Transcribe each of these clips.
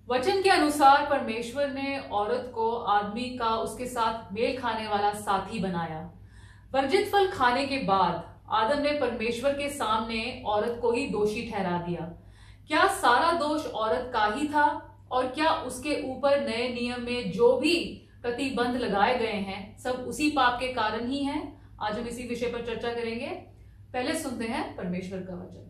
वचन के अनुसार परमेश्वर ने औरत को आदमी का उसके साथ मेल खाने वाला साथी बनाया। वर्जित फल खाने के बाद आदम ने परमेश्वर के सामने औरत को ही दोषी ठहरा दिया। क्या सारा दोष औरत का ही था? और क्या उसके ऊपर नए नियम में जो भी प्रतिबंध लगाए गए हैं सब उसी पाप के कारण ही हैं? आज हम इसी विषय पर चर्चा करेंगे। पहले सुनते हैं परमेश्वर का वचन।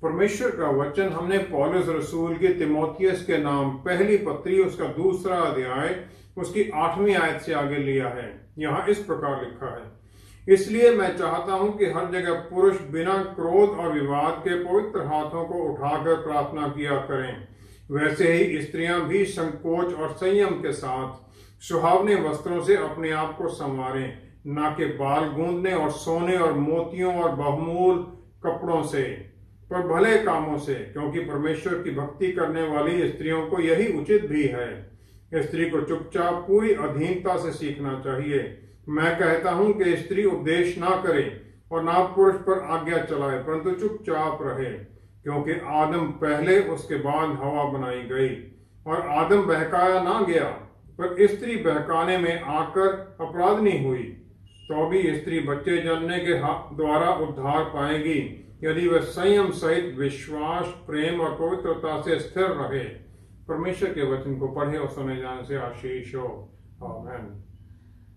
परमेश्वर का वचन हमने पौलुस रसूल के तिमोथियस के नाम पहली पत्री उसका दूसरा अध्याय उसकी 8वीं आयत से आगे लिया है। यहाँ इस प्रकार लिखा है, इसलिए मैं चाहता हूं कि हर जगह पुरुष बिना क्रोध और विवाद के पवित्र हाथों को उठाकर प्रार्थना किया करें। वैसे ही स्त्रियां भी संकोच और संयम के साथ सुहावने वस्त्रों से अपने आप को संवारें, ना कि बाल गूंदने और सोने और मोतियों और बहुमूल्य कपड़ों से, पर भले कामों से, क्योंकि परमेश्वर की भक्ति करने वाली स्त्रियों को यही उचित भी है। स्त्री को चुपचाप पूरी अधीनता से सीखना चाहिए। मैं कहता हूं कि स्त्री उपदेश ना करे और ना पुरुष पर आज्ञा चलाए, परंतु चुपचाप रहे, क्योंकि आदम पहले उसके बाद हवा बनाई गई और आदम बहकाया ना गया, पर स्त्री बहकाने में आकर अपराधनी हुई। तो भी स्त्री बच्चे जन्मने के द्वारा उद्धार पाएगी यदि वह संयम सहित विश्वास, प्रेम और पवित्रता से स्थिर रहे। परमेश्वर के वचन को पढ़े और सुने जाने से आशीष हो। आमीन।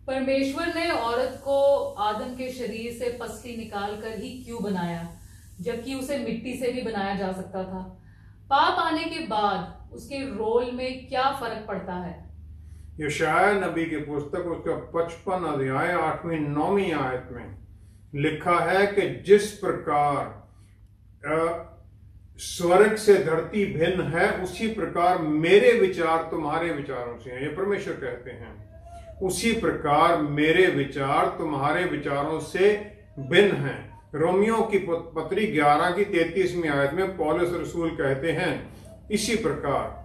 परमेश्वर ने औरत को आदम के शरीर से पसली निकालकर ही क्यों बनाया, जबकि उसे मिट्टी से भी बनाया जा सकता था? पाप आने के बाद उसके रोल में क्या फर्क पड़ता है? यशायाह नबी की पुस्तक उसका 55 अध्याय 8वीं 9वीं आयत में लिखा है कि जिस प्रकार स्वर्ग से धरती भिन्न है, उसी प्रकार मेरे विचार तुम्हारे विचारों से हैं। ये परमेश्वर कहते हैं, उसी प्रकार मेरे विचार तुम्हारे विचारों से भिन्न हैं। रोमियो की पत्री 11 की 33वीं आयत में पौलुस रसूल कहते हैं इसी प्रकार।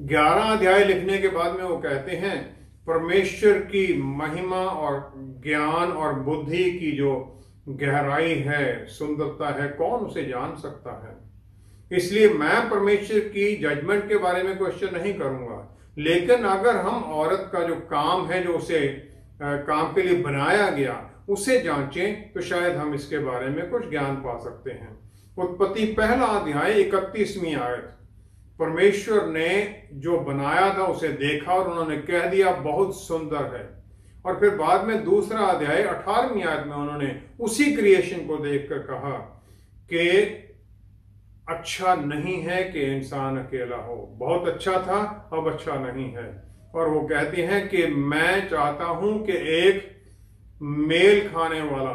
11 अध्याय लिखने के बाद में वो कहते हैं परमेश्वर की महिमा और ज्ञान और बुद्धि की जो गहराई है, सुंदरता है, कौन उसे जान सकता है। इसलिए मैं परमेश्वर की जजमेंट के बारे में क्वेश्चन नहीं करूंगा, लेकिन अगर हम औरत का जो काम है, जो उसे काम के लिए बनाया गया, उसे जांचें तो शायद हम इसके बारे में कुछ ज्ञान पा सकते हैं। उत्पत्ति पहला अध्याय 31वीं आयत, परमेश्वर ने जो बनाया था उसे देखा और उन्होंने कह दिया बहुत सुंदर है। और फिर बाद में दूसरा अध्याय 18वीं आयत में उन्होंने उसी क्रिएशन को देखकर कहा कि अच्छा नहीं है कि इंसान अकेला हो। बहुत अच्छा था, अब अच्छा नहीं है। और वो कहते हैं कि मैं चाहता हूं कि एक मेल खाने वाला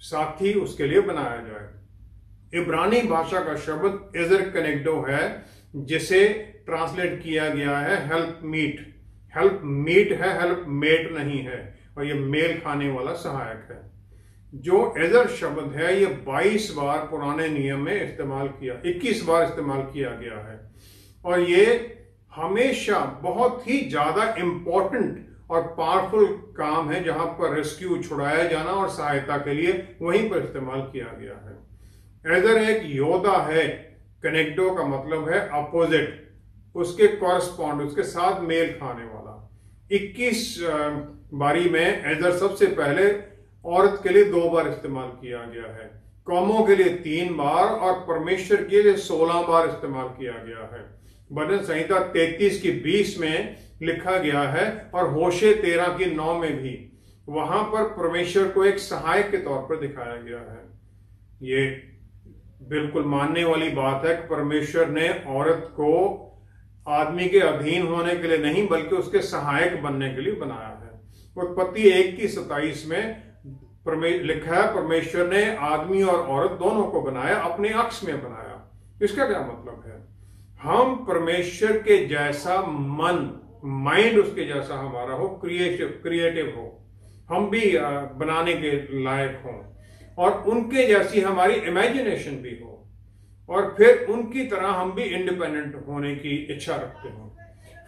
साथी उसके लिए बनाया जाए। इब्रानी भाषा का शब्द इजर कनेक्टो है, जिसे ट्रांसलेट किया गया है हेल्प मीट। हेल्प मीट है, हेल्प मेट नहीं है, और ये मेल खाने वाला सहायक है। जो एजर शब्द है ये 22 बार पुराने नियम में इस्तेमाल किया, 21 बार इस्तेमाल किया गया है, और ये हमेशा बहुत ही ज्यादा इंपॉर्टेंट और पावरफुल काम है जहां पर रेस्क्यू, छुड़ाया जाना और सहायता के लिए वहीं पर इस्तेमाल किया गया है। एजर एक योद्धा है, कनेक्टो का मतलब है अपोजिट, उसके कॉरस्पॉन्ड, उसके साथ मेल खाने वाला। 21 बारी में एजर सबसे पहले औरत के लिए 2 बार इस्तेमाल किया गया है, कौमों के लिए 3 बार और परमेश्वर के लिए 16 बार इस्तेमाल किया गया है। भजन संहिता 33 की 20 में लिखा गया है और होशे 13 की 9 में भी, वहां पर परमेश्वर को एक सहायक के तौर पर दिखाया गया है। ये बिल्कुल मानने वाली बात है कि परमेश्वर ने औरत को आदमी के अधीन होने के लिए नहीं, बल्कि उसके सहायक बनने के लिए बनाया है। उत्पत्ति 1 की 27 में लिखा है परमेश्वर ने आदमी और औरत दोनों को बनाया, अपने अक्ष में बनाया। इसका क्या मतलब है? हम परमेश्वर के जैसा मन, माइंड उसके जैसा हमारा हो, क्रिएटिव हो, हम भी बनाने के लायक हों, और उनके जैसी हमारी इमेजिनेशन भी हो, और फिर उनकी तरह हम भी इंडिपेंडेंट होने की इच्छा रखते हो।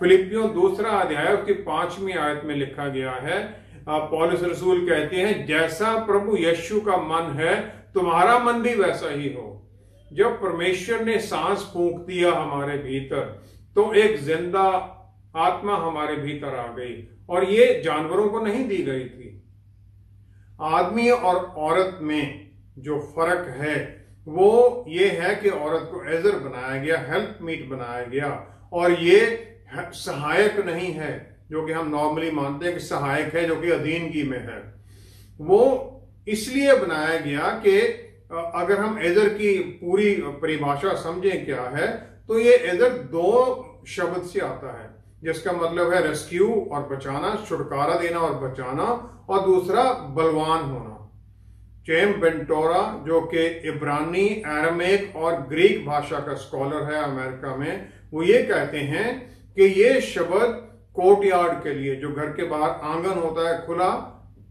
फिलिपियों 2 अध्याय उसकी 5वीं आयत में लिखा गया है, पौलुस रसूल कहते हैं जैसा प्रभु यीशु का मन है तुम्हारा मन भी वैसा ही हो। जब परमेश्वर ने सांस फूंक दिया हमारे भीतर, तो एक जिंदा आत्मा हमारे भीतर आ गई, और ये जानवरों को नहीं दी गई थी। आदमी और औरत में जो फर्क है वो ये है कि औरत को एजर बनाया गया, हेल्प मीट बनाया गया, और ये सहायक नहीं है जो कि हम नॉर्मली मानते हैं कि सहायक है, जो कि अधीनगी में है। वो इसलिए बनाया गया कि अगर हम एजर की पूरी परिभाषा समझें क्या है, तो ये एजर दो शब्द से आता है, जिसका मतलब है रेस्क्यू और बचाना, छुटकारा देना और बचाना, और दूसरा बलवान होना। चेम बेंटोरा, जो कि इब्रानी, अरामिक और ग्रीक भाषा का स्कॉलर है अमेरिका में, वो ये कहते हैं कि ये शब्द कोर्टयार्ड के लिए, जो घर के बाहर आंगन होता है खुला,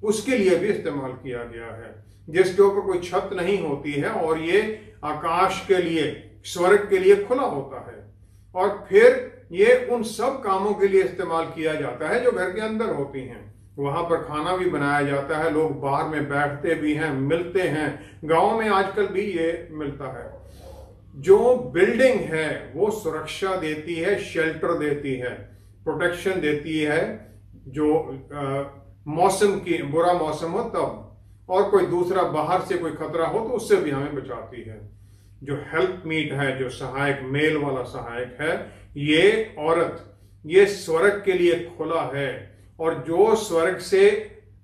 उसके लिए भी इस्तेमाल किया गया है, जिसके ऊपर कोई छत नहीं होती है, और ये आकाश के लिए, स्वर्ग के लिए खुला होता है। और फिर ये उन सब कामों के लिए इस्तेमाल किया जाता है जो घर के अंदर होती हैं। वहां पर खाना भी बनाया जाता है, लोग बाहर में बैठते भी हैं, मिलते हैं। गांव में आजकल भी ये मिलता है। जो बिल्डिंग है वो सुरक्षा देती है, शेल्टर देती है, प्रोटेक्शन देती है, जो मौसम की बुरा मौसम हो तब, और कोई दूसरा बाहर से कोई खतरा हो तो उससे भी हमें बचाती है। जो हेल्प मीट है, जो सहायक, मेल वाला सहायक है, ये औरत, ये स्वर्ग के लिए खुला है। और जो स्वर्ग से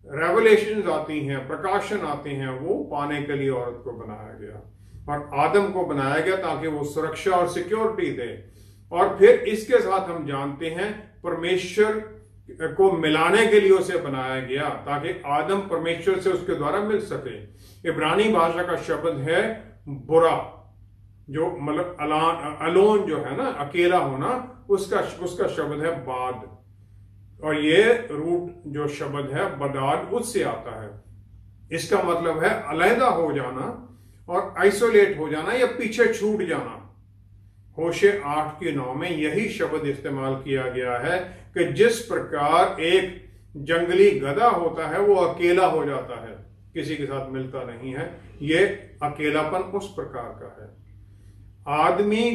रेवलेशंस आती हैं, प्रकाशन आते हैं, वो पाने के लिए औरत को बनाया गया, और आदम को बनाया गया ताकि वो सुरक्षा और सिक्योरिटी दे। और फिर इसके साथ हम जानते हैं परमेश्वर को मिलाने के लिए उसे बनाया गया, ताकि आदम परमेश्वर से उसके द्वारा मिल सके। इब्रानी भाषा का शब्द है बुरा, जो मतलब अलोन जो है ना, अकेला होना, उसका शब्द है बाद, और ये रूट जो शब्द है बदाद, उससे आता है। इसका मतलब है अलहदा हो जाना और आइसोलेट हो जाना या पीछे छूट जाना। होशे 8:9 में यही शब्द इस्तेमाल किया गया है कि जिस प्रकार एक जंगली गधा होता है वो अकेला हो जाता है, किसी के साथ मिलता नहीं है, ये अकेलापन उस प्रकार का है। आदमी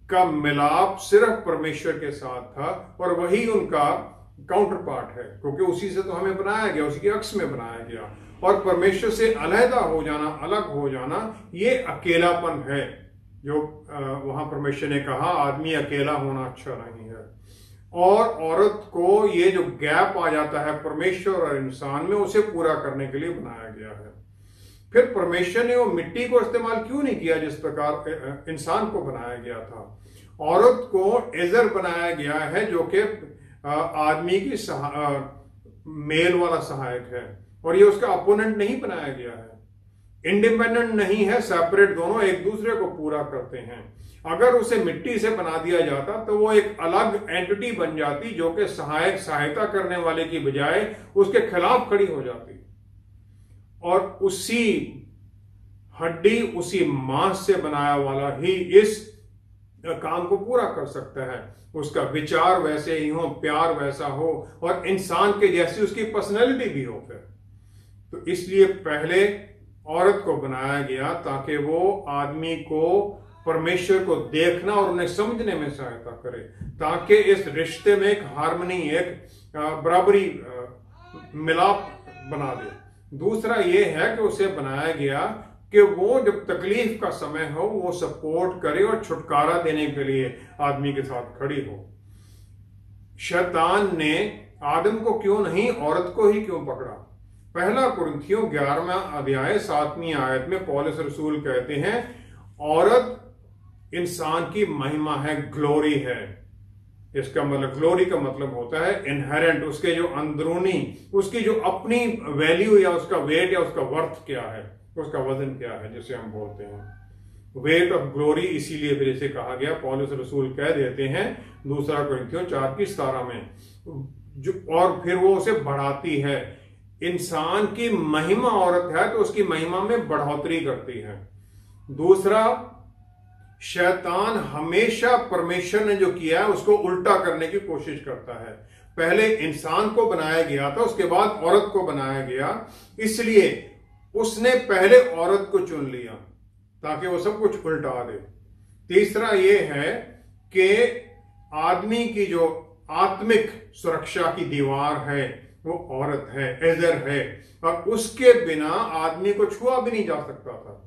का मिलाप सिर्फ परमेश्वर के साथ था, और वही उनका काउंटर पार्ट है, क्योंकि उसी से तो हमें बनाया गया, उसी के अक्स में बनाया गया। और परमेश्वर से अलहदा हो जाना, अलग हो जाना, ये अकेलापन है, जो वहां परमेश्वर ने कहा आदमी अकेला होना अच्छा नहीं है। और औरत को ये जो गैप आ जाता है परमेश्वर और इंसान में, उसे पूरा करने के लिए बनाया गया है। फिर परमेश्वर ने वो मिट्टी को इस्तेमाल क्यों नहीं किया जिस प्रकार इंसान को बनाया गया था? औरत को एजर बनाया गया है, जो कि आदमी की मेल वाला सहायक है, और ये उसका अपोनेंट नहीं बनाया गया है। इंडिपेंडेंट नहीं है, सेपरेट, दोनों एक दूसरे को पूरा करते हैं। अगर उसे मिट्टी से बना दिया जाता तो वो एक अलग एंटिटी बन जाती, जो कि सहायता करने वाले की बजाय उसके खिलाफ खड़ी हो जाती, और उसी हड्डी, उसी मांस से बनाया वाला ही इस काम को पूरा कर सकता है। उसका विचार वैसे ही हो, प्यार वैसा हो, और इंसान के जैसी उसकी पर्सनैलिटी भी हो। फिर तो इसलिए पहले औरत को बनाया गया ताकि वो आदमी को परमेश्वर को देखना और उन्हें समझने में सहायता करे, ताकि इस रिश्ते में एक हार्मनी, एक बराबरी, मिलाप बना दे। दूसरा ये है कि उसे बनाया गया कि वो जब तकलीफ का समय हो वो सपोर्ट करे और छुटकारा देने के लिए आदमी के साथ खड़ी हो। शैतान ने आदम को क्यों नहीं, औरत को ही क्यों पकड़ा? पहला कुरिन्थियों 11वां अध्याय 7वीं आयत में पौलुस रसूल कहते हैं, औरत इंसान की महिमा है, ग्लोरी है। इसका मतलब, ग्लोरी का मतलब होता है इनहेरेंट, उसके जो अंदरूनी, उसकी जो अपनी वैल्यू या उसका वेट या उसका वर्थ क्या है, उसका वजन क्या है, जिसे हम बोलते हैं वेट ऑफ ग्लोरी। इसीलिए फिर इसे कहा गया, पौलुस रसूल कह देते हैं 2 कुरिन्थियों 4:17 में, जो और फिर वो उसे बढ़ाती है। इंसान की महिमा औरत है तो उसकी महिमा में बढ़ोतरी करती है। दूसरा, शैतान हमेशा परमेश्वर ने जो किया है उसको उल्टा करने की कोशिश करता है। पहले इंसान को बनाया गया था, उसके बाद औरत को बनाया गया, इसलिए उसने पहले औरत को चुन लिया ताकि वो सब कुछ उल्टा दे। तीसरा ये है कि आदमी की जो आत्मिक सुरक्षा की दीवार है वो औरत है, एजर है, और उसके बिना आदमी को छुआ भी नहीं जा सकता था।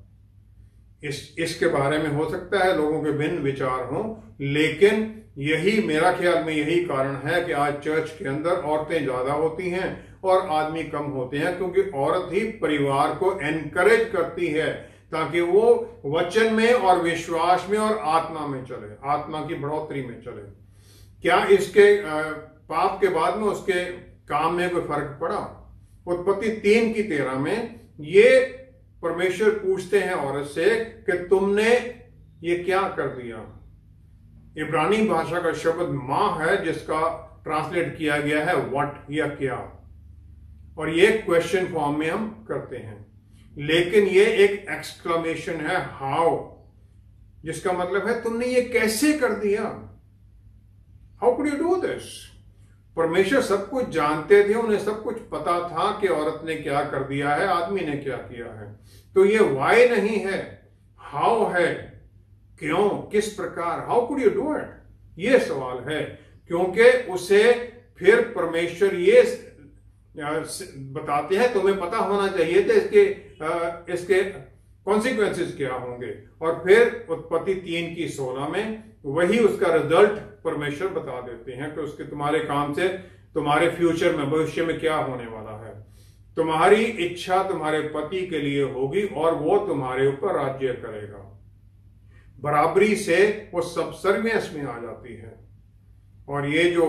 इसके बारे में हो सकता है लोगों के भिन्न विचार हों, लेकिन यही मेरा ख्याल में यही कारण है कि आज चर्च के अंदर औरतें ज्यादा होती हैं और आदमी कम होते हैं, क्योंकि औरत ही परिवार को एनकरेज करती है ताकि वो वचन में और विश्वास में और आत्मा में चले, आत्मा की बढ़ोतरी में चले। क्या इसके पाप के बाद में उसके काम में कोई फर्क पड़ा? उत्पत्ति 3:13 में ये परमेश्वर पूछते हैं औरत से कि तुमने ये क्या कर दिया। इब्रानी भाषा का शब्द मां है जिसका ट्रांसलेट किया गया है व्हाट, या क्या, और ये क्वेश्चन फॉर्म में हम करते हैं, लेकिन ये एक एक्सक्लेमेशन है हाउ, जिसका मतलब है तुमने ये कैसे कर दिया। How could you do this? परमेश्वर सब कुछ जानते थे, उन्हें सब कुछ पता था कि औरत ने क्या कर दिया है, आदमी ने क्या किया है। तो ये वाई नहीं है, हाउ है, क्यों, किस प्रकार, how could you do it, ये सवाल है। क्योंकि उसे फिर परमेश्वर ये बताते हैं तुम्हें पता होना चाहिए था इसके कॉन्सिक्वेंसेस क्या होंगे, और फिर उत्पत्ति 3:16 में वही उसका रिजल्ट परमेश्वर बता देते हैं कि उसके तुम्हारे काम से तुम्हारे फ्यूचर में, भविष्य में क्या होने वाला है। तुम्हारी इच्छा तुम्हारे पति के लिए होगी और वो तुम्हारे ऊपर राज्य करेगा। बराबरी से वो सबसर्वियंस में आ जाती है। और ये जो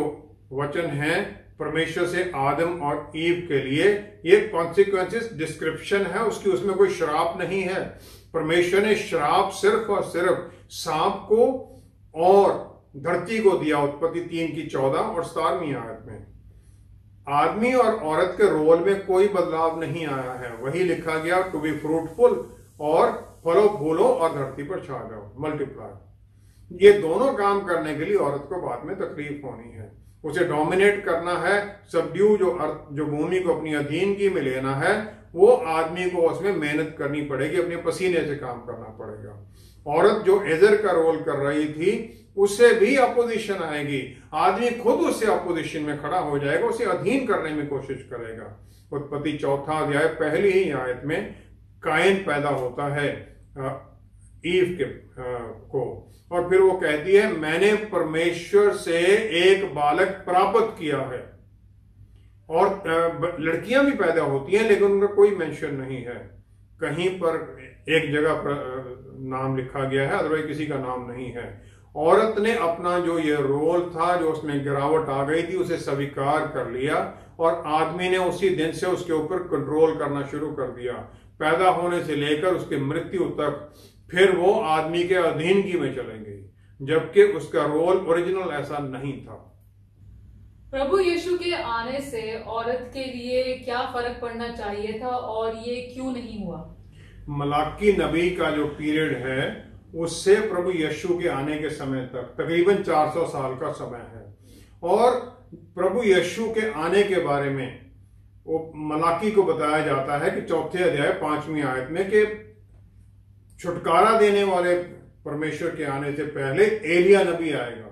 वचन है परमेश्वर से आदम और ईव के लिए, ये कॉन्सिक्वेंसेस डिस्क्रिप्शन है उसकी, उसमें कोई श्राप नहीं है। परमेश्वर ने श्राप सिर्फ और सिर्फ सांप को और धरती को दिया, उत्पत्ति 3:14 और 17वीं आयत में। आदमी और औरत के रोल में कोई बदलाव नहीं आया है, वही लिखा गया टू बी फ्रूटफुल और फलो फूलो और धरती पर छा जाओ, मल्टीप्लाई। ये दोनों काम करने के लिए औरत को बाद में तकलीफ होनी है, उसे डोमिनेट करना है, सबड्यू जो भूमि को अपनी अधीनगी में लेना है, वो आदमी को उसमें मेहनत करनी पड़ेगी, अपने पसीने से काम करना पड़ेगा। औरत जो एजर का रोल कर रही थी उससे भी अपोजिशन आएगी, आदमी खुद उससे अपोजिशन में खड़ा हो जाएगा, उसे अधीन करने में कोशिश करेगा। उत्पत्ति 4 अध्याय पहली ही आयत में कायन पैदा होता है ईव को, और फिर वो कहती है मैंने परमेश्वर से एक बालक प्राप्त किया है। और लड़कियां भी पैदा होती हैं लेकिन उनका कोई मेंशन नहीं है, कहीं पर एक जगह पर नाम लिखा गया है, अदरवाइज किसी का नाम नहीं है। औरत ने अपना जो ये रोल था, जो उसमें गिरावट आ गई थी, उसे स्वीकार कर लिया और आदमी ने उसी दिन से उसके ऊपर कंट्रोल करना शुरू कर दिया। पैदा होने से लेकर उसके मृत्यु तक फिर वो आदमी के अधीनगी में चलेंगे, जबकि उसका रोल ओरिजिनल ऐसा नहीं था। प्रभु यीशु के आने से औरत के लिए क्या फर्क पड़ना चाहिए था और ये क्यों नहीं हुआ? मलाकी नबी का जो पीरियड है उससे प्रभु यीशु के आने के समय तक तकरीबन 400 साल का समय है। और प्रभु यीशु के आने के बारे में वो मलाकी को बताया जाता है कि 4 अध्याय 5वीं आयत में कि छुटकारा देने वाले परमेश्वर के आने से पहले एलिया नबी आएगा,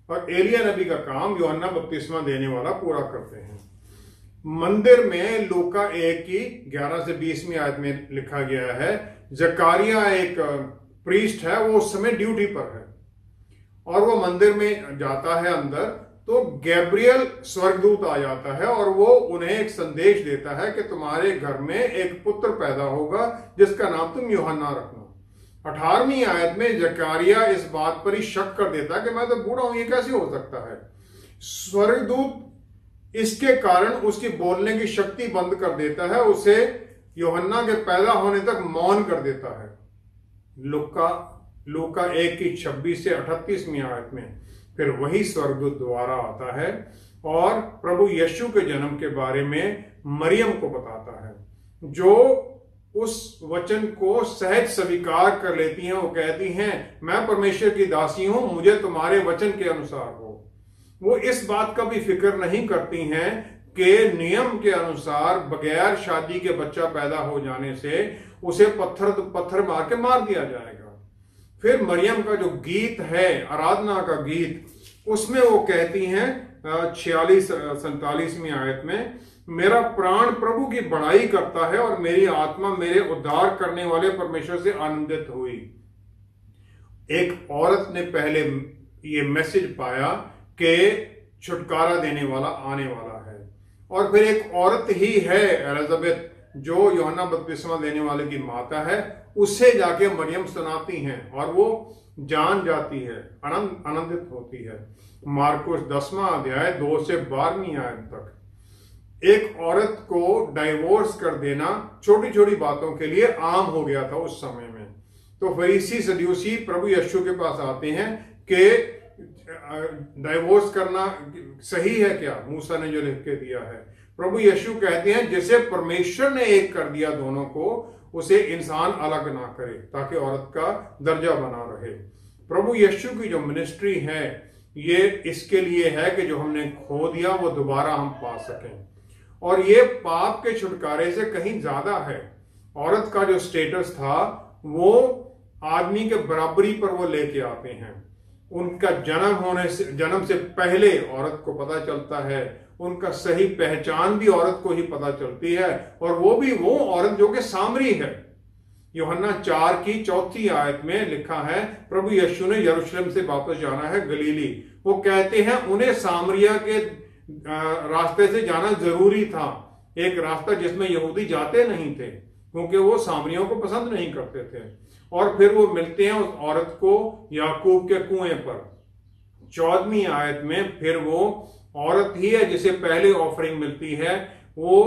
और एलिया नबी का काम यूहन्ना बपतिस्मा देने वाला पूरा करते हैं। मंदिर में लूका 1:11 से 20वीं आयत में लिखा गया है, जकारिया एक प्रीस्ट है, वो उस समय ड्यूटी पर है और वो मंदिर में जाता है अंदर, तो गैब्रियल स्वर्गदूत आ जाता है और वो उन्हें एक संदेश देता है कि तुम्हारे घर में एक पुत्र पैदा होगा जिसका नाम तुम यूहन्ना रखना। 18वीं आयत में जकारिया इस बात पर ही शक कर देता है कि मैं तो बूढ़ा हूं, ये कैसे हो सकता है। स्वर्गदूत इसके कारण उसकी बोलने की शक्ति बंद कर देता है, उसे यूहन्ना के पैदा होने तक मौन कर देता है। लूका 1:26 से 38वीं आयत में फिर वही स्वर्गदूत दोबारा आता है और प्रभु यीशु के जन्म के बारे में मरियम को बताता है, जो उस वचन को सहज स्वीकार कर लेती हैं। वो कहती हैं मैं परमेश्वर की दासी हूं, मुझे तुम्हारे वचन के अनुसार हो। वो इस बात का भी फिक्र नहीं करती हैं कि नियम के अनुसार बगैर शादी के बच्चा पैदा हो जाने से उसे पत्थर मार के मार दिया जाएगा। फिर मरियम का जो गीत है, आराधना का गीत, उसमें वो कहती हैं 46-47वीं आयत में, मेरा प्राण प्रभु की बड़ाई करता है और मेरी आत्मा मेरे उद्धार करने वाले परमेश्वर से आनंदित हुई। एक औरत ने पहले ये मैसेज पाया कि छुटकारा देने वाला आने वाला है, और फिर एक औरत ही है एलिजाबेथ जो यूहन्ना बपतिस्मा देने वाले की माता है, उससे जाके मरियम सुनाती हैं और वो जान जाती है, आनंदित होती है। मार्कुस 10वां अध्याय 2 से 12वीं आयत तक एक औरत को डाइवोर्स कर देना छोटी छोटी बातों के लिए आम हो गया था उस समय में। तो फरीसी सदूसी प्रभु यीशु के पास आते हैं कि डाइवोर्स करना सही है क्या, मूसा ने जो लिख के दिया है। प्रभु यीशु कहते हैं जिसे परमेश्वर ने एक कर दिया दोनों को, उसे इंसान अलग ना करे, ताकि औरत का दर्जा बना रहे। प्रभु यीशु की जो मिनिस्ट्री है ये इसके लिए है कि जो हमने खो दिया वो दोबारा हम पा सकें, और ये पाप के छुटकारे से कहीं ज्यादा है। औरत का जो स्टेटस था वो आदमी के बराबरी पर वो लेके आते हैं। उनका जन्म से पहले औरत को पता चलता है, उनका सही पहचान भी औरत को ही पता चलती है, और वो भी वो औरत जो कि सामरी है। यूहन्ना 4 की 4 आयत में लिखा है, प्रभु यीशु ने यरूशलेम से वापस जाना है गलीली। वो कहते हैं उन्हें सामरिया के रास्ते से जाना जरूरी था, एक रास्ता जिसमें यहूदी जाते नहीं थे क्योंकि वो सामरियों को पसंद नहीं करते थे। और फिर वो मिलते हैं उस औरत को याकूब के कुएं पर। 14वीं आयत में फिर वो औरत ही है जिसे पहले ऑफरिंग मिलती है, वो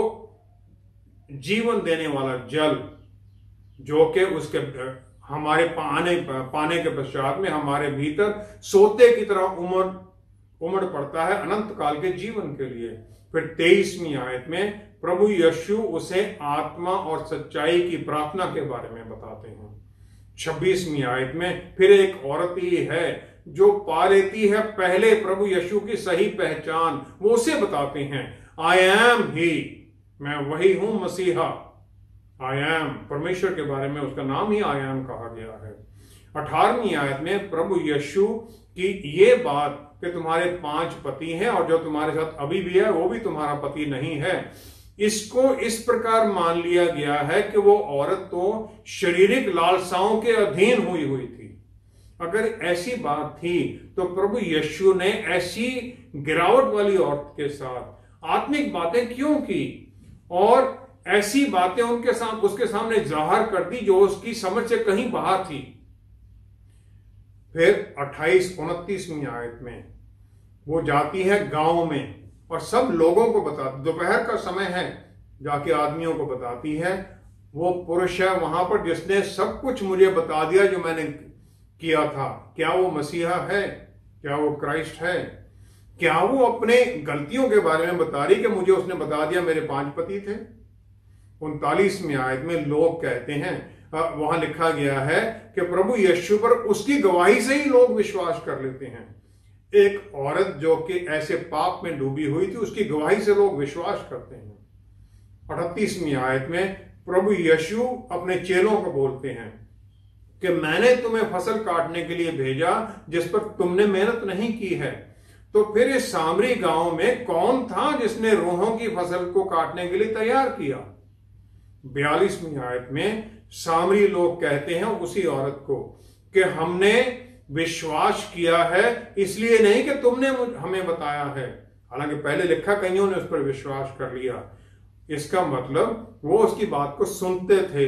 जीवन देने वाला जल जो कि उसके हमारे पाने के पश्चात में हमारे भीतर सोते की तरह उमड़ पड़ता है अनंत काल के जीवन के लिए। फिर 23वीं आयत में प्रभु यीशु उसे आत्मा और सच्चाई की प्रार्थना के बारे में बताते हैं। 26वीं आयत में फिर एक औरत ही है जो पा लेती है पहले प्रभु यीशु की सही पहचान, वो उसे बताते हैं, आई एम ही, मैं वही हूं मसीहा। आई एम, परमेश्वर के बारे में उसका नाम ही आई एम कहा गया है। 18वीं आयत में प्रभु यीशु की ये बात कि तुम्हारे 5 पति हैं और जो तुम्हारे साथ अभी भी है वो भी तुम्हारा पति नहीं है, इसको इस प्रकार मान लिया गया है कि वो औरत तो शारीरिक लालसाओं के अधीन हुई थी। अगर ऐसी बात थी तो प्रभु यीशु ने ऐसी गिरावट वाली औरत के साथ आत्मिक बातें क्यों की, और ऐसी बातें उसके सामने जाहिर कर दी जो उसकी समझ से कहीं बाहर थी। फिर 28-29वीं आयत में वो जाती है गांव में और सब लोगों को बताती, दोपहर का समय है, जाके आदमियों को बताती है, वो पुरुष है वहां पर जिसने सब कुछ मुझे बता दिया जो मैंने किया था। क्या वो मसीहा है? क्या वो क्राइस्ट है? क्या वो अपने गलतियों के बारे में बता रही कि मुझे उसने बता दिया मेरे 5 पति थे? 39वीं आयत में लोग कहते हैं, वहां लिखा गया है कि प्रभु यीशु पर उसकी गवाही से ही लोग विश्वास कर लेते हैं। एक औरत जो कि ऐसे पाप में डूबी हुई थी उसकी गवाही से लोग विश्वास करते हैं। 38वीं आयत में प्रभु यीशु अपने चेलों को बोलते हैं कि मैंने तुम्हें फसल काटने के लिए भेजा जिस पर तुमने मेहनत नहीं की है। तो फिर इस सामरी गांव में कौन था जिसने रूहों की फसल को काटने के लिए तैयार किया? 42वीं आयत में सामरी लोग कहते हैं उसी औरत को कि हमने विश्वास किया है इसलिए नहीं कि तुमने हमें बताया है। हालांकि पहले लिखा कईयों ने उस पर विश्वास कर लिया। इसका मतलब वो उसकी बात को सुनते थे,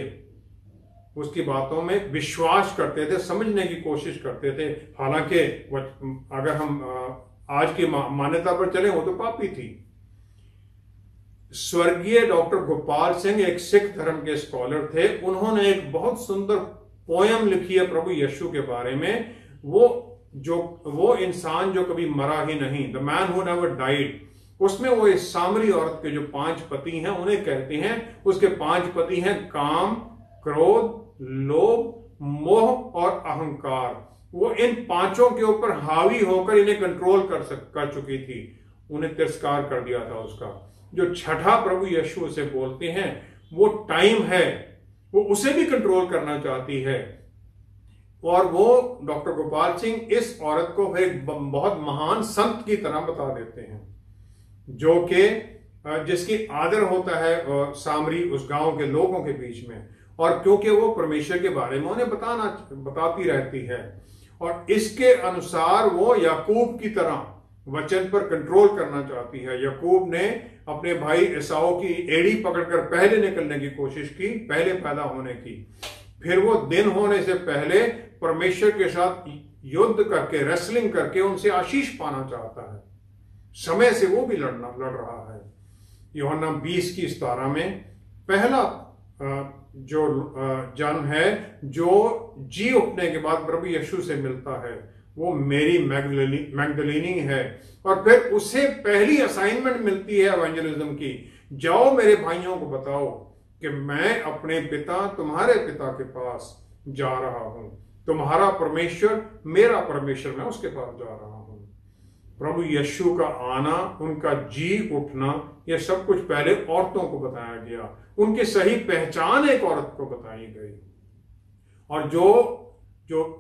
उसकी बातों में विश्वास करते थे, समझने की कोशिश करते थे। हालांकि अगर हम आज की मान्यता पर चले वो तो पापी थी। स्वर्गीय डॉक्टर गोपाल सिंह एक सिख धर्म के स्कॉलर थे, उन्होंने एक बहुत सुंदर पोयम लिखी है प्रभु यीशु के बारे में। वो इंसान जो कभी मरा ही नहीं, the man who never died, उसमें वो इस सामरी औरत के जो 5 पति हैं उन्हें कहते हैं, उसके 5 पति हैं काम, क्रोध, लोभ, मोह और अहंकार। वो इन 5 के ऊपर हावी होकर इन्हें कंट्रोल कर चुकी थी, उन्हें तिरस्कार कर दिया था उसका। जो छठा प्रभु यीशु से बोलते हैं वो टाइम है, वो उसे भी कंट्रोल करना चाहती है। और वो डॉक्टर गोपाल सिंह इस औरत को फिर एक बहुत महान संत की तरह बता देते हैं, जो कि जिसकी आदर होता है सामरी उस गांव के लोगों के बीच में, और क्योंकि वो परमेश्वर के बारे में उन्हें बताती रहती है। और इसके अनुसार वो याकूब की तरह वचन पर कंट्रोल करना चाहती है। याकूब ने अपने भाई एसाव की एड़ी पकड़कर पहले निकलने की कोशिश की, पहले पैदा होने की। फिर वो दिन होने से पहले परमेश्वर के साथ युद्ध करके, रेसलिंग करके उनसे आशीष पाना चाहता है। समय से वो भी लड़ रहा है। यूहन्ना 20:17 में पहला जो जन्म है जो जी उठने के बाद प्रभु यीशु से मिलता है, वो मेरी मैगदलीनी है। और फिर उसे पहली असाइनमेंट मिलती है एवेंजलिज्म की, जाओ मेरे भाइयों को बताओ कि मैं अपने पिता, तुम्हारे पिता के पास जा रहा हूं। तुम्हारा परमेश्वर मेरा परमेश्वर, मैं उसके पास जा रहा हूं। प्रभु यीशु का आना, उनका जी उठना, यह सब कुछ पहले औरतों को बताया गया। उनकी सही पहचान एक औरत को बताई गई। और जो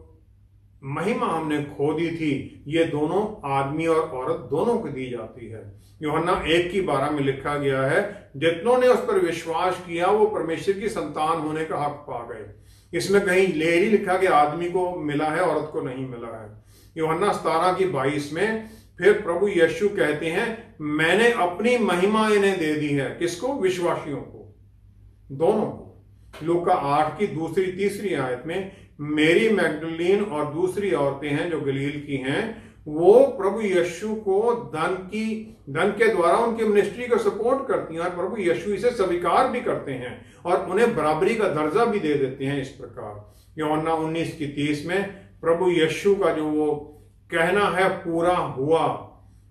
महिमा हमने खो दी थी, ये दोनों, आदमी और औरत दोनों को दी जाती है। यूहन्ना 1:12 में लिखा गया है, जितनों ने उस पर विश्वास किया वो परमेश्वर की संतान होने का हक पा गए। इसमें कहीं लेरी लिखा कि आदमी को मिला है, औरत को नहीं मिला है। यूहन्ना 17:22 में फिर प्रभु यीशु कहते हैं, मैंने अपनी महिमा इन्हें दे दी है। किसको? विश्वासियों को, दोनों को। लूका 8:2-3 आयत में मेरी मैगदलीन और दूसरी औरतें हैं जो गलील की हैं, वो प्रभु यीशु को धन के द्वारा उनकी मिनिस्ट्री को सपोर्ट करती हैं, और प्रभु यीशु इसे स्वीकार भी करते हैं और उन्हें बराबरी का दर्जा भी दे देते हैं। इस प्रकार यूहन्ना 19:30 में प्रभु यीशु का जो वो कहना है पूरा हुआ,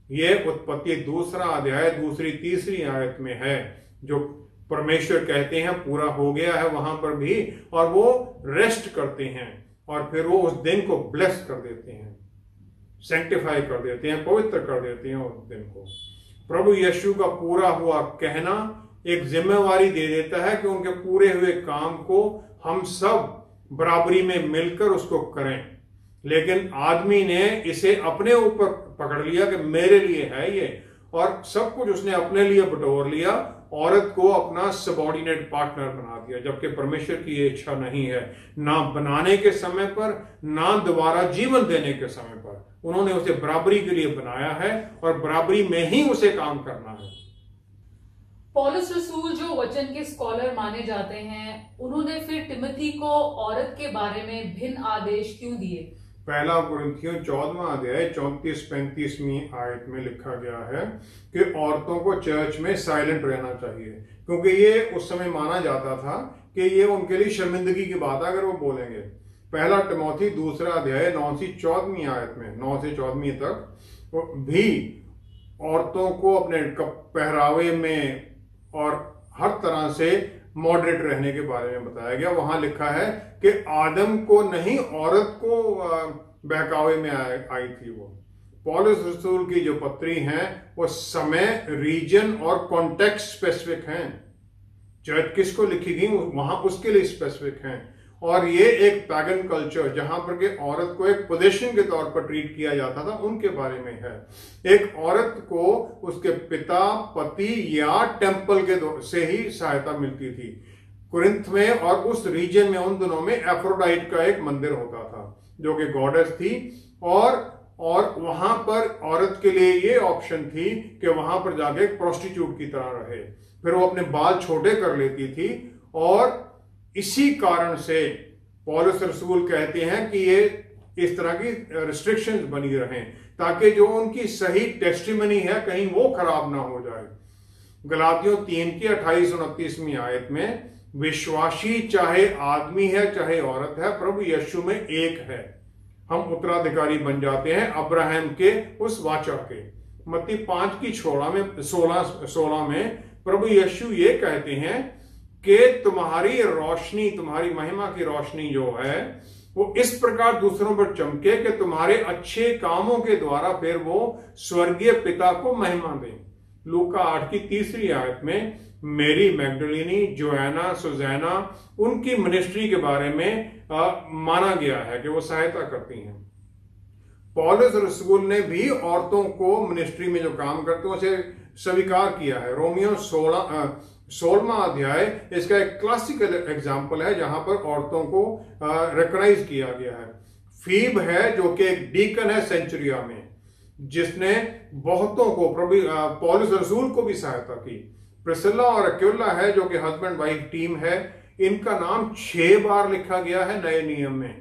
ये उत्पत्ति 2 अध्याय 2-3 आयत में है, जो परमेश्वर कहते हैं पूरा हो गया है वहां पर भी, और वो रेस्ट करते हैं और फिर वो उस दिन को ब्लेस कर देते हैं, सैंक्टिफाई कर देते हैं, पवित्र कर देते हैं उस दिन को। प्रभु यीशु का पूरा हुआ कहना एक जिम्मेवारी दे देता है कि उनके पूरे हुए काम को हम सब बराबरी में मिलकर उसको करें। लेकिन आदमी ने इसे अपने ऊपर पकड़ लिया कि मेरे लिए है ये, और सब कुछ उसने अपने लिए बटोर लिया, औरत को अपना सबऑर्डिनेट पार्टनर बना दिया, जबकि परमेश्वर की ये इच्छा नहीं है। ना बनाने के समय पर, ना दोबारा जीवन देने के समय पर, उन्होंने उसे बराबरी के लिए बनाया है और बराबरी में ही उसे काम करना है। पौलुस रसूल जो वचन के स्कॉलर माने जाते हैं, उन्होंने फिर तिमोथी को औरत के बारे में भिन्न आदेश क्यों दिए? पहला कुरिन्थियों 14वां अध्याय 34-35 आयत में लिखा गया है कि औरतों को चर्च में साइलेंट रहना चाहिए, क्योंकि ये उस समय माना जाता था कि ये उनके लिए शर्मिंदगी की बात है अगर वो बोलेंगे। पहला तिमोथी 2 अध्याय 9 से 14 आयत में, 9 से 14 तक भी औरतों को अपने पहरावे में और हर तरह से मॉडरेट रहने के बारे में बताया गया। वहां लिखा है कि आदम को नहीं, औरत को बहकावे में आई थी वो। पौलुस रसूल की जो पत्री हैं वो समय, रीजन और कॉन्टेक्स्ट स्पेसिफिक हैं। चर्च किसको लिखी गई वहां उसके लिए स्पेसिफिक हैं। और ये एक पैगन कल्चर जहां पर के औरत को एक पोजीशन के तौर पर ट्रीट किया जाता था, उनके बारे में है। एक औरत को उसके पिता, पति या टेम्पल के से ही सहायता मिलती थी। कुरिन्थ में और उस रीजन में, उन दिनों में एफ्रोडाइट का एक मंदिर होता था जो कि गॉडेस थी, और वहां पर औरत के लिए ये ऑप्शन थी कि वहां पर जाके एक प्रोस्टिट्यूट की तरह रहे। फिर वो अपने बाल छोटे कर लेती थी, और इसी कारण से पौलुस रसूल कहते हैं कि ये इस तरह की रिस्ट्रिक्शंस बनी रहें, ताकि जो उनकी सही टेस्टिमनी है कहीं वो खराब ना हो जाए। गलातियों 3:28-29 आयत में, विश्वासी चाहे आदमी है चाहे औरत है, प्रभु यीशु में एक है। हम उत्तराधिकारी बन जाते हैं अब्राहम के उस वाचा के। मत्ती 5:16 में प्रभु यीशु ये कहते हैं कि तुम्हारी रोशनी, तुम्हारी महिमा की रोशनी जो है वो इस प्रकार दूसरों पर चमके कि तुम्हारे अच्छे कामों के द्वारा फिर वो स्वर्गीय पिता को महिमा दें। लूका 8 की 3री आयत में मेरी मैगडलिनी, जोआना, सुजैना, उनकी मिनिस्ट्री के बारे में माना गया है कि वो सहायता करती हैं। पौलुस रसूल ने भी औरतों को मिनिस्ट्री में जो काम करते हैं उसे स्वीकार किया है। रोमियो 16वां अध्याय इसका एक क्लासिकल एग्जाम्पल है जहां पर औरतों को रिकॉग्नाइज किया गया है। फीब है जो कि एक डीकन है सेंचुरिया में, जिसने बहुतों को पौलुस रसूल को भी सहायता की। प्रिसिला और अक्विला है जो कि हस्बैंड वाइफ टीम है। इनका नाम 6 बार लिखा गया है नए नियम में।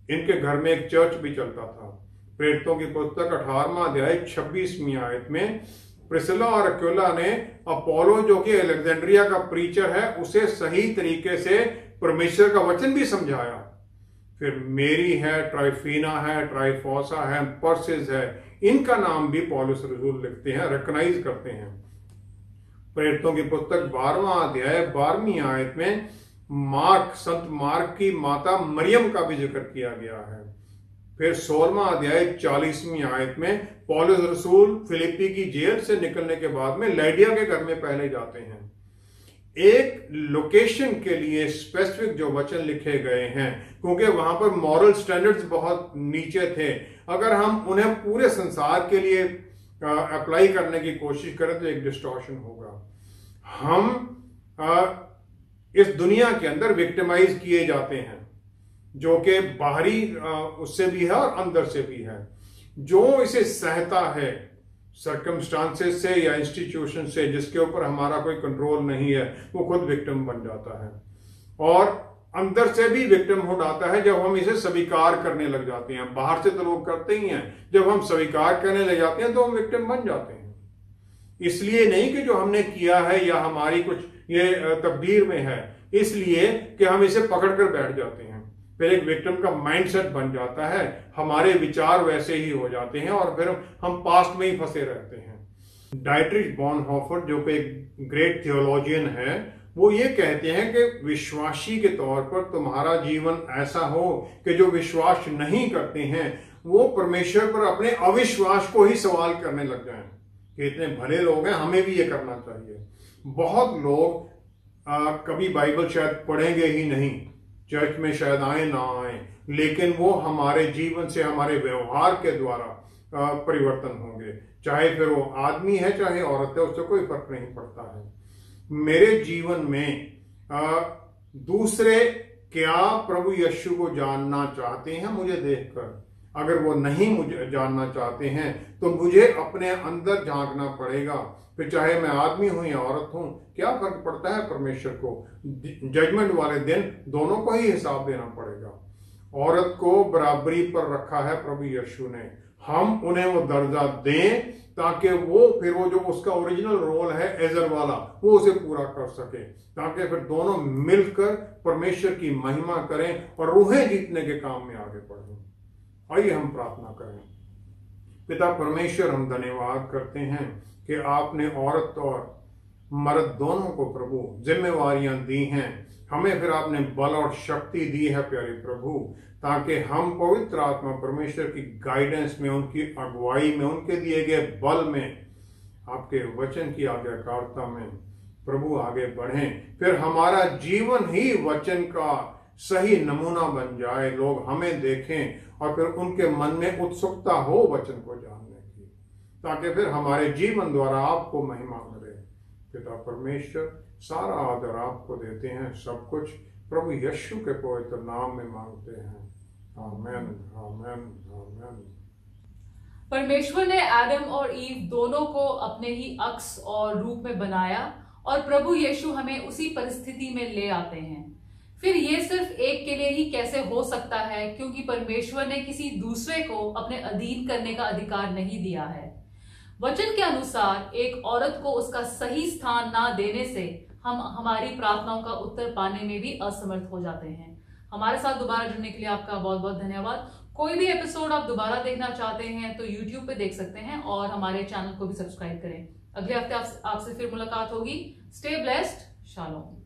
इनके घर में एक चर्च भी चलता था। प्रेरितों की पुस्तक 18वां अध्याय 26वीं आयत में प्रिसिला और अक्विला ने अपोलो जो कि अलेक्जेंड्रिया का प्रीचर है उसे सही तरीके से परमेश्वर का वचन भी समझाया। फिर मेरी है, ट्राइफीना है, ट्राइफोसा है, पर्सिस है, इनका नाम भी पौलुस रसूल लिखते हैं, रिकॉग्नाइज करते हैं। प्रेरितों की पुस्तक 12वां अध्याय 12वीं आयत में संत मार्क की माता मरियम का भी जिक्र किया गया है। फिर 16वां अध्याय 40वीं आयत में पौलुस रसूल फिलिप्पी की जेल से निकलने के बाद में लैडिया के घर में पहले जाते हैं। एक लोकेशन के लिए स्पेसिफिक जो वचन लिखे गए हैं, क्योंकि वहां पर मॉरल स्टैंडर्ड्स बहुत नीचे थे। अगर हम उन्हें पूरे संसार के लिए अप्लाई करने की कोशिश करें तो एक डिस्टॉर्शन होगा। हम इस दुनिया के अंदर विक्टिमाइज किए जाते हैं, जो कि बाहरी उससे भी है और अंदर से भी है। जो इसे सहता है सर्कमस्टांसेस से या इंस्टीट्यूशन से जिसके ऊपर हमारा कोई कंट्रोल नहीं है, वो खुद विक्टिम बन जाता है। और अंदर से भी विक्टिमहुड आता है जब हम इसे स्वीकार करने लग जाते हैं। बाहर से तो लोग करते ही हैं, जब हम स्वीकार करने लग जाते हैं तो हम विक्टिम बन जाते हैं। इसलिए नहीं कि जो हमने किया है या हमारी कुछ ये तकदीर में है, इसलिए कि हम इसे पकड़ कर बैठ जाते हैं। फिर एक विक्टिम का माइंडसेट बन जाता है, हमारे विचार वैसे ही हो जाते हैं और फिर हम पास्ट में ही फंसे रहते हैं। डाइट्रिच बॉनहोफर जो कि एक ग्रेट थियोलॉजियन है, वो ये कहते हैं कि विश्वासी के तौर पर तुम्हारा जीवन ऐसा हो कि जो विश्वास नहीं करते हैं वो परमेश्वर पर अपने अविश्वास को ही सवाल करने लग जाएं कि इतने भले लोग हैं, हमें भी ये करना चाहिए। बहुत लोग कभी बाइबल शायद पढ़ेंगे ही नहीं, चर्च में शायद आए ना आए, लेकिन वो हमारे जीवन से, हमारे व्यवहार के द्वारा परिवर्तन होंगे। चाहे फिर वो आदमी है चाहे औरत है, उससे कोई फर्क नहीं पड़ता है। मेरे जीवन में दूसरे क्या प्रभु यीशु को जानना चाहते हैं मुझे देखकर? अगर वो नहीं मुझे जानना चाहते हैं तो मुझे अपने अंदर झांकना पड़ेगा। फिर चाहे मैं आदमी हूं या औरत हूं, क्या फर्क पड़ता है? परमेश्वर को जजमेंट वाले दिन दोनों को ही हिसाब देना पड़ेगा। औरत को बराबरी पर रखा है प्रभु यीशु ने, हम उन्हें वो दर्जा दें ताकि वो फिर वो जो उसका ओरिजिनल रोल है एजर वाला, वो उसे पूरा कर सके, ताकि फिर दोनों मिलकर परमेश्वर की महिमा करें और रूहें जीतने के काम में आगे बढ़ें। आइए हम प्रार्थना करें। पिता परमेश्वर, हम धन्यवाद करते हैं कि आपने औरत और मर्द दोनों को प्रभु जिम्मेवारियां दी हैं। हमें फिर आपने बल और शक्ति दी है प्यारे प्रभु, ताकि हम पवित्र आत्मा परमेश्वर की गाइडेंस में, उनकी अगुवाई में, उनके दिए गए बल में, आपके वचन की आज्ञाकारिता में प्रभु आगे बढ़ें। फिर हमारा जीवन ही वचन का सही नमूना बन जाए, लोग हमें देखें और फिर उनके मन में उत्सुकता हो वचन को जानने की, ताकि फिर हमारे जीवन द्वारा आपको महिमा मिले। पिता परमेश्वर, सारा आदर आपको देते हैं, सब कुछ प्रभु यीशु के पवित्र नाम में मांगते हैं। आमेन, आमेन, आमेन। परमेश्वर ने आदम और ईव दोनों को अपने ही अक्स और रूप में बनाया और प्रभु यीशु हमें उसी परिस्थिति में ले आते हैं। फिर ये सिर्फ एक के लिए ही कैसे हो सकता है? क्योंकि परमेश्वर ने किसी दूसरे को अपने अधीन करने का अधिकार नहीं दिया है। वचन के अनुसार एक औरत को उसका सही स्थान ना देने से हम हमारी प्रार्थनाओं का उत्तर पाने में भी असमर्थ हो जाते हैं। हमारे साथ दोबारा जुड़ने के लिए आपका बहुत बहुत धन्यवाद। कोई भी एपिसोड आप दोबारा देखना चाहते हैं तो YouTube पे देख सकते हैं और हमारे चैनल को भी सब्सक्राइब करें। अगले हफ्ते आपसे फिर मुलाकात होगी। Stay blessed. शालोम।